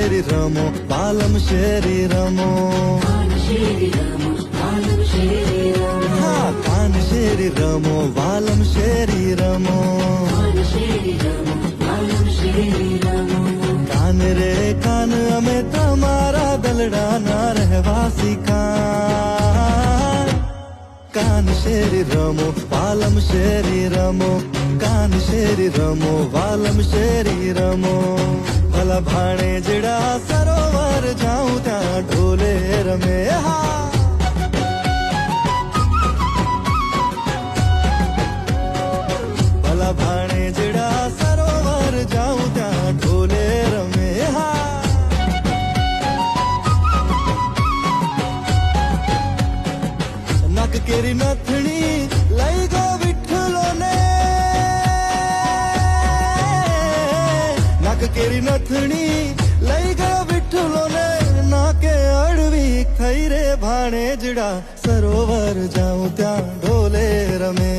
શેરી રમો બાલમ શેરી રમો હા કાન શેરી રમો વાલમ શેરી રમો કાન રે કાન અમે તમારા દલડાના રહેવાસી કાન શેરી રમો વાલમ શેરી રમો કાન શેરી રમો વાલમ શેરી રમો ભલા ભાણે જડા સરોવર જાઉં ત્યાં ઢોલે રમે હા ભલા ભાણે જડા સરોવર જાઉં ત્યાં ઢોલે રમે હા નક કેરી નથણી લઈ ગો વિઠ્ઠલો ને નક કેરી નથણી લઈ ગયો વિઠ્ઠલો ને નાકે અડવી થઈ રે ભાણે જડા સરોવર જાઉં ત્યાં ઢોલે રમે